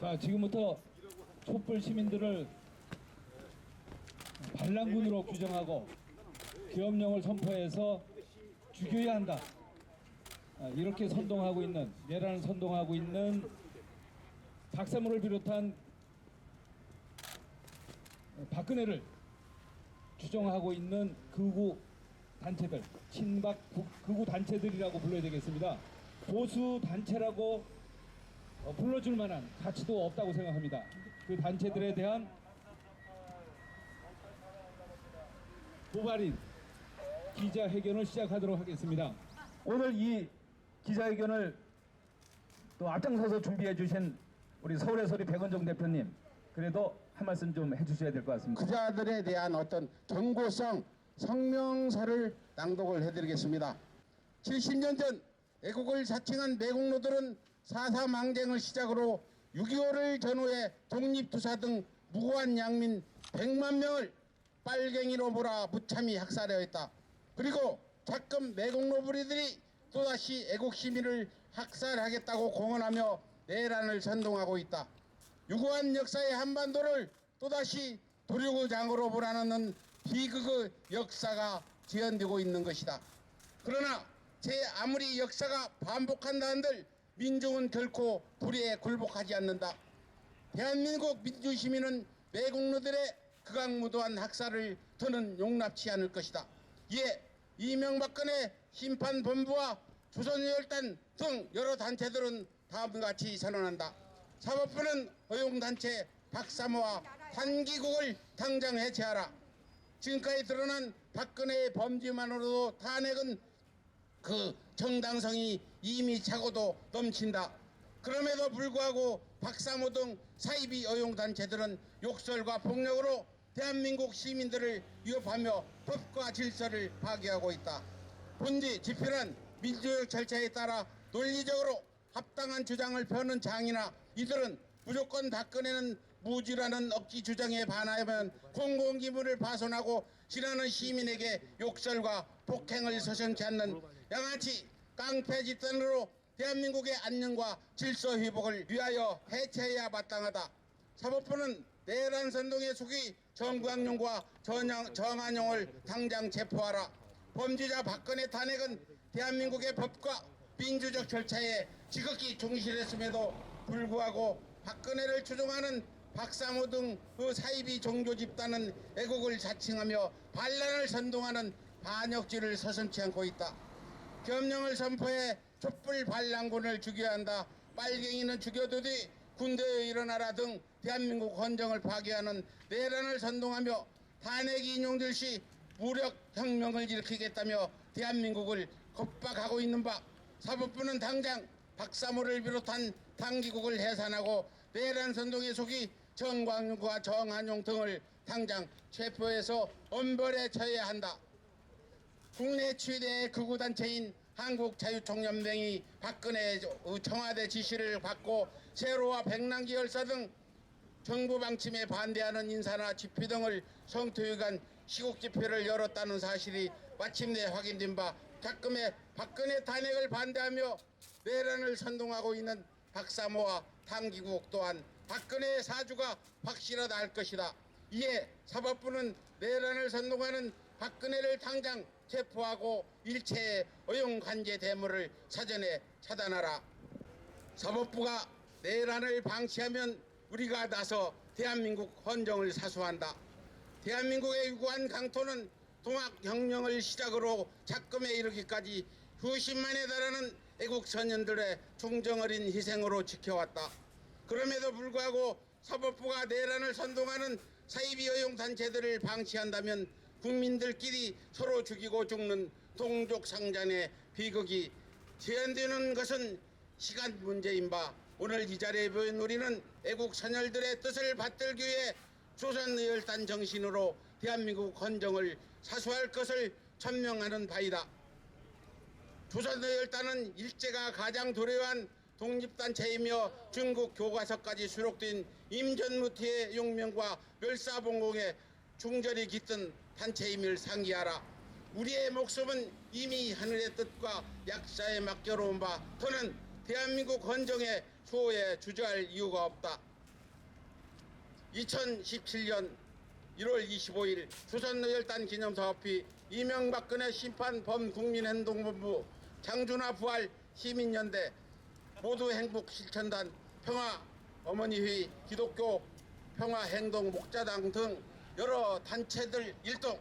자, 지금부터 촛불 시민들을 반란군으로 규정하고 계엄령을 선포해서 죽여야 한다. 이렇게 선동하고 있는, 내란을 선동하고 있는 박사모를 비롯한 박근혜를 추종하고 있는 극우 단체들, 친박 극우 단체들이라고 불러야 되겠습니다. 보수 단체라고 불러줄 만한 가치도 없다고 생각합니다. 그 단체들에 대한 고발인 기자회견을 시작하도록 하겠습니다. 오늘 이 기자회견을 또 앞장서서 준비해 주신 우리 서울의 소리 백원종 대표님, 그래도 한 말씀 좀 해주셔야 될 것 같습니다. 그자들에 대한 어떤 경고성 성명서를 낭독을 해드리겠습니다. 70년 전 애국을 자칭한 매국노들은 4.4 망쟁을 시작으로 6.25를 전후해 독립투사 등 무고한 양민 100만 명을 빨갱이로 몰아 무참히 학살하였다. 그리고 가끔 매국노 부리들이 또다시 애국 시민을 학살하겠다고 공언하며 내란을 선동하고 있다. 유구한 역사의 한반도를 또다시 도륙장으로 몰아넣는 비극의 역사가 지연되고 있는 것이다. 그러나 제 아무리 역사가 반복한다 한들 민중은 결코 불의에 굴복하지 않는다. 대한민국 민주시민은 매국노들의 극악무도한 학살을 더는 용납치 않을 것이다. 이에 이명박근혜 심판본부와 조선여열단 등 여러 단체들은 다음과 같이 선언한다. 사법부는 허용단체 박사모와 한기국을 당장 해체하라. 지금까지 드러난 박근혜의 범죄만으로도 탄핵은 그 정당성이 이미 차고도 넘친다. 그럼에도 불구하고 박사모 등 사이비 어용단체들은 욕설과 폭력으로 대한민국 시민들을 위협하며 법과 질서를 파괴하고 있다. 본디 집필한 민주적 절차에 따라 논리적으로 합당한 주장을 펴는 장이나 이들은 무조건 박근혜는 무지라는 억지 주장에 반하면 공공기물을 파손하고 지나는 시민에게 욕설과 폭행을 서슴지 않는 양아치 깡패 집단으로 대한민국의 안녕과 질서 회복을 위하여 해체해야 마땅하다. 사법부는 내란 선동의 속이 정광용과 정한용을 당장 체포하라. 범죄자 박근혜 탄핵은 대한민국의 법과 민주적 절차에 지극히 충실했음에도 불구하고 박근혜를 추종하는 박사모 등 그 사이비 종교 집단은 애국을 자칭하며 반란을 선동하는 반역죄를 서슴지 않고 있다. 계엄령을 선포해 촛불 반란군을 죽여야 한다. 빨갱이는 죽여두되 군대에 일어나라 등 대한민국 헌정을 파괴하는 내란을 선동하며 탄핵이 인용될 시 무력 혁명을 일으키겠다며 대한민국을 겁박하고 있는 바, 사법부는 당장 박사모를 비롯한 당기국을 해산하고 내란 선동의 속이 정광용과 정한용 등을 당장 체포해서 엄벌에 처해야 한다. 국내 최대의 극우단체인 한국자유총연맹이 박근혜 청와대 지시를 받고 세로와 백남기 열사 등 정부 방침에 반대하는 인사나 집회 등을 성토일간 시국 집회를 열었다는 사실이 마침내 확인된 바, 가끔의 박근혜 탄핵을 반대하며 내란을 선동하고 있는 박사모와 당기국 또한 박근혜의 사주가 확실하다 할 것이다. 이에 사법부는 내란을 선동하는 박근혜를 당장 체포하고 일체의 어용관제 대물을 사전에 차단하라. 사법부가 내란을 방치하면 우리가 나서 대한민국 헌정을 사수한다. 대한민국의 유구한 강토는 동학혁명을 시작으로 작금에 이르기까지 수십만에 달하는 애국 선연들의忠정어린 희생으로 지켜왔다. 그럼에도 불구하고 사법부가 내란을 선동하는 사이비 어용단체들을 방치한다면 국민들끼리 서로 죽이고 죽는 동족상잔의 비극이 재현되는 것은 시간 문제인 바, 오늘 이 자리에 모인 우리는 애국 선열들의 뜻을 받들기 위해 조선의열단 정신으로 대한민국 헌정을 사수할 것을 천명하는 바이다. 조선의열단은 일제가 가장 도래한 독립단체이며 중국 교과서까지 수록된 임전무티의 용명과 멸사봉공에 중절이 깃든 단체임을 상기하라. 우리의 목숨은 이미 하늘의 뜻과 약사에 맡겨놓은 바, 더는 대한민국 헌정에 추호에 주저할 이유가 없다. 2017년 1월 25일 조선노열단 기념사업회 이명박근혜 심판 범국민행동본부 장준하 부활 시민연대 모두 행복 실천단 평화 어머니회 기독교 평화행동 목자당 등 여러 단체들 일동